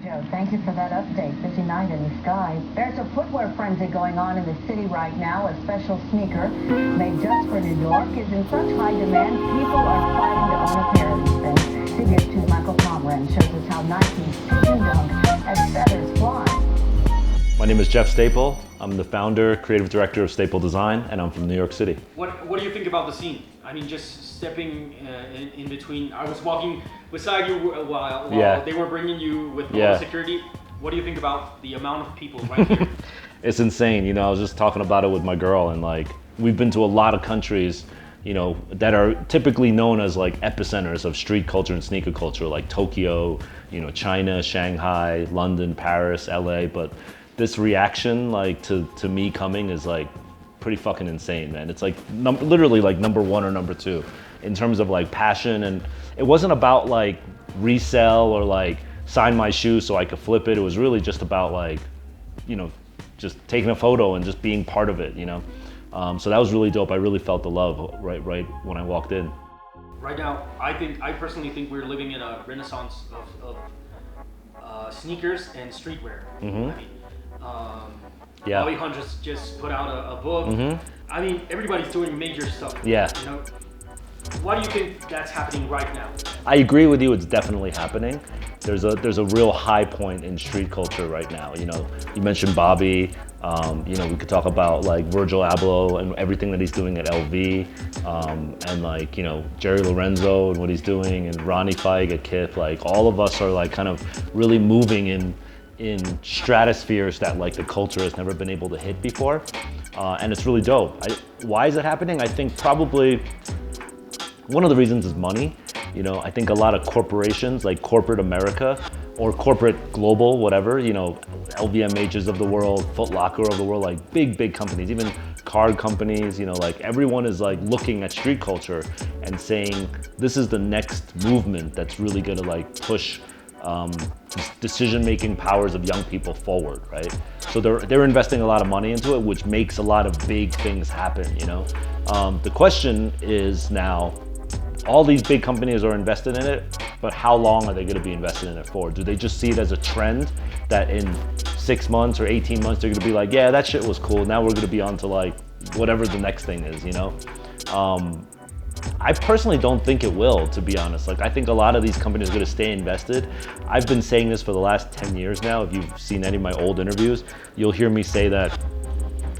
Joe, thank you for that update. Busy night in the sky. There's a footwear frenzy going on in the city right now. A special sneaker made just for New York is in such high demand, people are fighting to own a pair of these things. CBS 2's Michael Conran shows us how Nike's Pigeon has feathers fly. My name is Jeff Staple. I'm the founder, creative director of Staple Design, and I'm from New York City. What do you think about the scene? I mean, just stepping in between. I was walking beside you while they were bringing you with all the security. What do you think about the amount of people right here? It's insane. You know, I was just talking about it with my girl, and like, we've been to a lot of countries, you know, that are typically known as like epicenters of street culture and sneaker culture, like Tokyo, you know, China, Shanghai, London, Paris, LA. But this reaction, like, to me coming is like pretty fucking insane, man. It's like literally like number one or number two in terms of like passion. And it wasn't about like resell or like sign my shoe so I could flip it. It was really just about like, you know, just taking a photo and just being part of it, you know. So that was really dope. I really felt the love right when I walked in. Right now, I personally think we're living in a renaissance of sneakers and streetwear. Mm-hmm. I mean, Bobby Hunt just put out a book. Mm-hmm. I mean, everybody's doing major stuff. Yeah. You know, what do you think that's happening right now? I agree with you. It's definitely happening. There's a real high point in street culture right now. You know, you mentioned Bobby. You know, we could talk about like Virgil Abloh and everything that he's doing at LV, and like, you know, Jerry Lorenzo and what he's doing, and Ronnie Feig at Kith. Like, all of us are like kind of really moving in stratospheres that like the culture has never been able to hit before, and it's really dope. Why is it happening? I think probably one of the reasons is money. You know, I think a lot of corporations, like corporate America or corporate global, whatever, you know, LVMHs of the world, Foot Locker of the world, like big companies, even card companies, you know, like everyone is like looking at street culture and saying, this is the next movement that's really gonna like push decision-making powers of young people forward, right? So they're investing a lot of money into it, which makes a lot of big things happen, you know? The question is now, all these big companies are invested in it, but how long are they gonna be invested in it for? Do they just see it as a trend that in 6 months or 18 months, they're gonna be like, yeah, that shit was cool, now we're gonna be on to like, whatever the next thing is, you know? I personally don't think it will, to be honest. Like, I think a lot of these companies are gonna stay invested. I've been saying this for the last 10 years now. If you've seen any of my old interviews, you'll hear me say that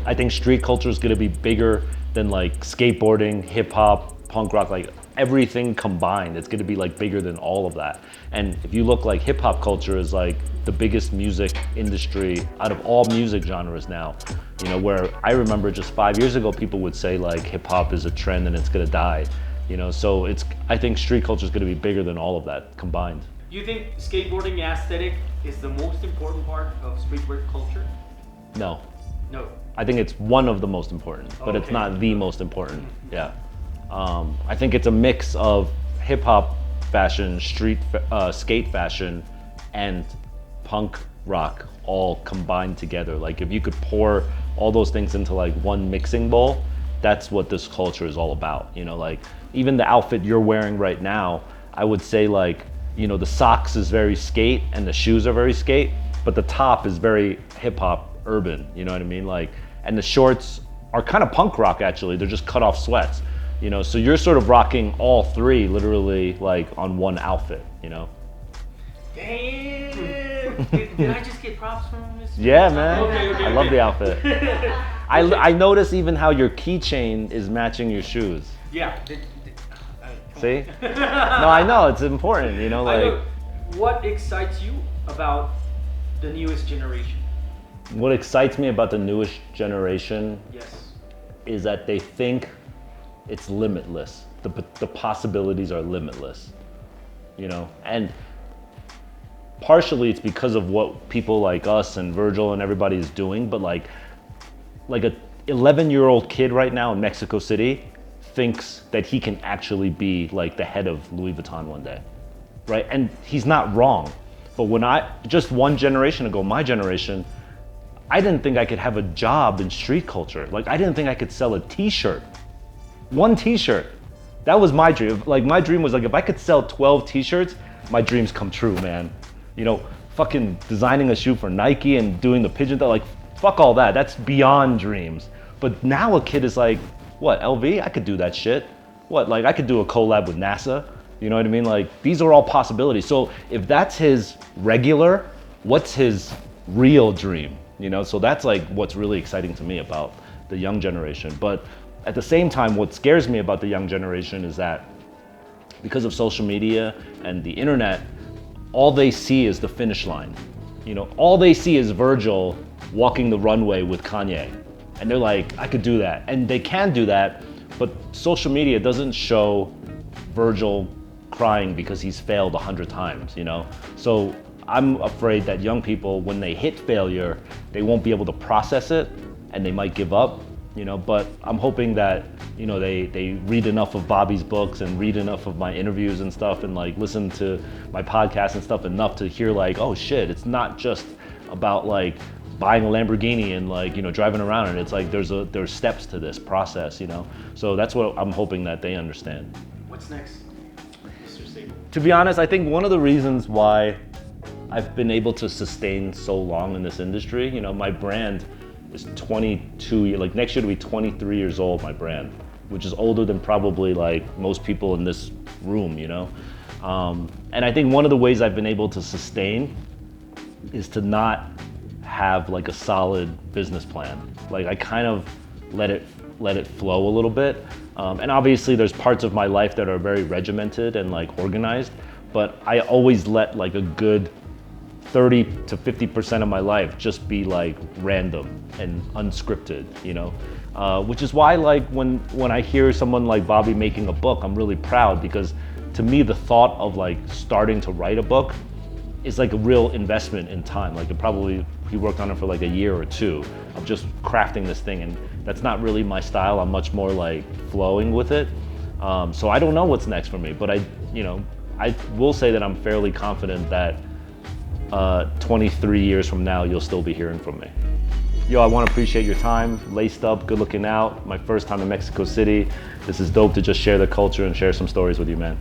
I think street culture is gonna be bigger than like skateboarding, hip hop, punk rock, like everything combined. It's gonna be like bigger than all of that. And if you look, like hip hop culture is like the biggest music industry out of all music genres now. You know, where I remember just 5 years ago, people would say like hip hop is a trend and it's gonna die. You know, so I think street culture is gonna be bigger than all of that combined. You think skateboarding aesthetic is the most important part of streetwear culture? No. No. I think it's one of the most important, but it's not the most important. Yeah. I think it's a mix of hip hop fashion, skate fashion, and punk rock all combined together. Like, if you could pour all those things into like one mixing bowl, that's what this culture is all about. You know, like even the outfit you're wearing right now, I would say like, you know, the socks is very skate and the shoes are very skate, but the top is very hip hop urban, you know what I mean? Like, and the shorts are kind of punk rock actually, they're just cut off sweats. You know, so you're sort of rocking all three literally like on one outfit, you know? Damn! Did I just get props from this? Yeah, man. Okay. I love the outfit. I notice even how your keychain is matching your shoes. Yeah. See? No, I know, it's important, you know, like. What excites you about the newest generation? What excites me about the newest generation is that they think it's limitless. The possibilities are limitless, you know? And partially it's because of what people like us and Virgil and everybody is doing, but like a 11-year-old kid right now in Mexico City thinks that he can actually be like the head of Louis Vuitton one day, right? And he's not wrong. But when just one generation ago, my generation, I didn't think I could have a job in street culture. Like, I didn't think I could sell a t-shirt. One t-shirt. That was my dream. Like, my dream was like, if I could sell 12 t-shirts, my dreams come true, man. You know, fucking designing a shoe for Nike and doing the Pigeon thing, like, fuck all that. That's beyond dreams. But now a kid is like, what, LV? I could do that shit. What, like, I could do a collab with NASA. You know what I mean? Like, these are all possibilities. So if that's his regular, what's his real dream? You know, so that's like what's really exciting to me about the young generation. But at the same time, what scares me about the young generation is that because of social media and the internet, all they see is the finish line. You know, all they see is Virgil walking the runway with Kanye. And they're like, I could do that. And they can do that, but social media doesn't show Virgil crying because he's failed 100 times, you know? So I'm afraid that young people, when they hit failure, they won't be able to process it and they might give up, you know? But I'm hoping that, you know, they read enough of Bobby's books and read enough of my interviews and stuff and like listen to my podcast and stuff enough to hear like, oh shit, it's not just about like buying a Lamborghini and like, you know, driving around, and it's like there's steps to this process, you know? So that's what I'm hoping that they understand. What's next, Mr. Stable? To be honest, I think one of the reasons why I've been able to sustain so long in this industry, you know, my brand is 22, like next year to be 23 years old, my brand, which is older than probably like most people in this room, you know? And I think one of the ways I've been able to sustain is to not have like a solid business plan. Like I kind of let it flow a little bit. And obviously there's parts of my life that are very regimented and like organized, but I always let like a good 30 to 50% of my life just be like random and unscripted, you know? Which is why like when I hear someone like Bobby making a book, I'm really proud, because to me the thought of like starting to write a book is like a real investment in time. Like he worked on it for like a year or two of just crafting this thing, and that's not really my style. I'm much more like flowing with it. So I don't know what's next for me, but I will say that I'm fairly confident that 23 years from now, you'll still be hearing from me. Yo, I want to appreciate your time. Laced up, good looking out. My first time in Mexico City. This is dope to just share the culture and share some stories with you, man.